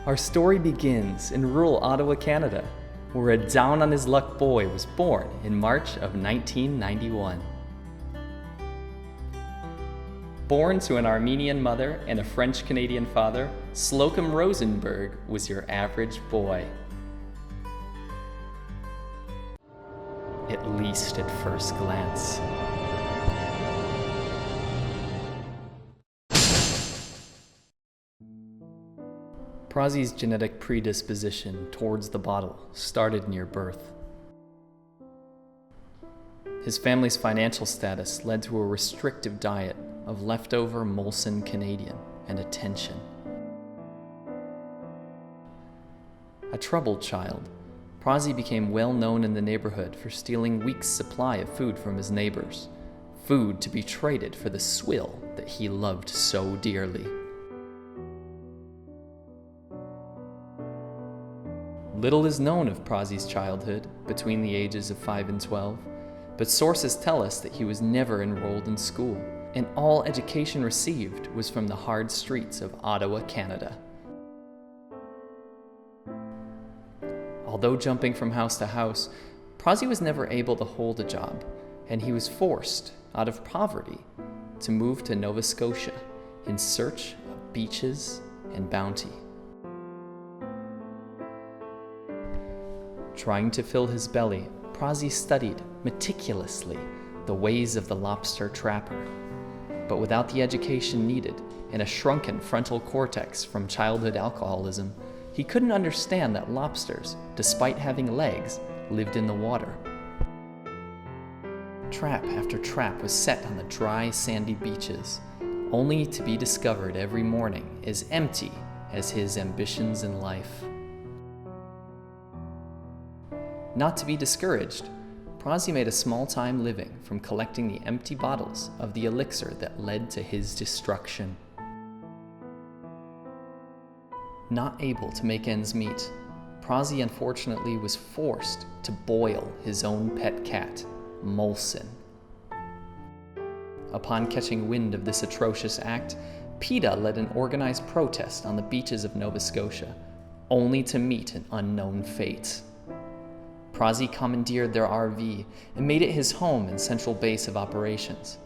Our story begins in rural Ottawa, Canada, where a down-on-his-luck boy was born in March of 1991. Born to an Armenian mother and a French-Canadian father, Slocum Rosenberg was your average boy. At least at first glance. Prozzie's genetic predisposition towards the bottle started near birth. His family's financial status led to a restrictive diet of leftover Molson Canadian and attention. A troubled child, Prozzie became well known in the neighborhood for stealing weeks' supply of food from his neighbors, food to be traded for the swill that he loved so dearly. Little is known of Prozzie's childhood between the ages of 5 and 12, but sources tell us that he was never enrolled in school, and all education received was from the hard streets of Ottawa, Canada. Although jumping from house to house, Prozzie was never able to hold a job, and he was forced, out of poverty, to move to Nova Scotia in search of beaches and bounty. Trying to fill his belly, Prozzie studied meticulously the ways of the lobster trapper. But without the education needed and a shrunken frontal cortex from childhood alcoholism, he couldn't understand that lobsters, despite having legs, lived in the water. Trap after trap was set on the dry, sandy beaches, only to be discovered every morning as empty as his ambitions in life. Not to be discouraged, Prozzie made a small-time living from collecting the empty bottles of the elixir that led to his destruction. Not able to make ends meet, Prozzie unfortunately was forced to boil his own pet cat, Molson. Upon catching wind of this atrocious act, PETA led an organized protest on the beaches of Nova Scotia, only to meet an unknown fate. Prozzie commandeered their RV and made it his home and central base of operations.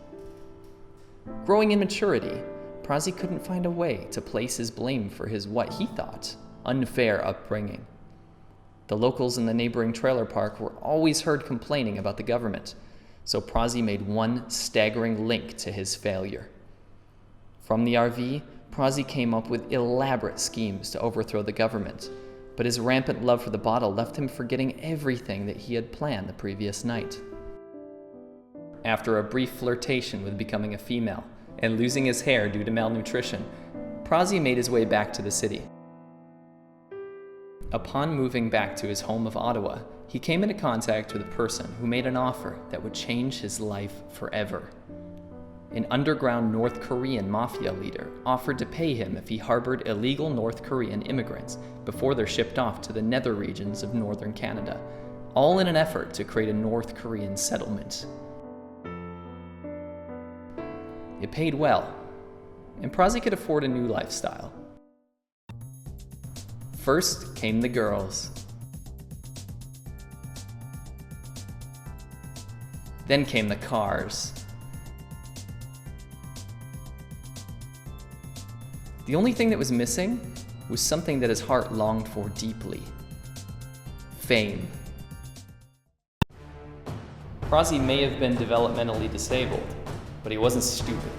Growing in maturity, Prozzie couldn't find a way to place his blame for his, what he thought, unfair upbringing. The locals in the neighboring trailer park were always heard complaining about the government, so Prozzie made one staggering link to his failure. From the RV, Prozzie came up with elaborate schemes to overthrow the government, but his rampant love for the bottle left him forgetting everything that he had planned the previous night. After a brief flirtation with becoming a female and losing his hair due to malnutrition, Prozzie made his way back to the city. Upon moving back to his home of Ottawa, he came into contact with a person who made an offer that would change his life forever. An underground North Korean mafia leader offered to pay him if he harbored illegal North Korean immigrants before they're shipped off to the nether regions of northern Canada, all in an effort to create a North Korean settlement. It paid well, and Prozzie could afford a new lifestyle. First came the girls. Then came the cars. The only thing that was missing was something that his heart longed for deeply: fame. Prozzie may have been developmentally disabled, but he wasn't stupid.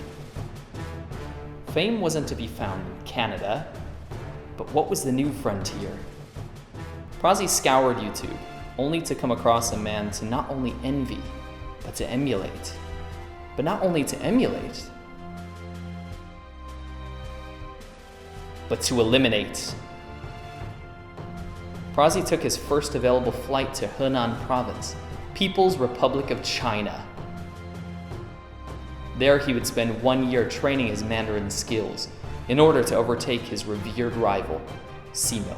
Fame wasn't to be found in Canada, but what was the new frontier? Prozzie scoured YouTube, only to come across a man to not only envy, but to emulate. But not only to emulate, but to eliminate. Prozzie took his first available flight to Henan Province, People's Republic of China. There he would spend 1 year training his Mandarin skills in order to overtake his revered rival, Sea Milk.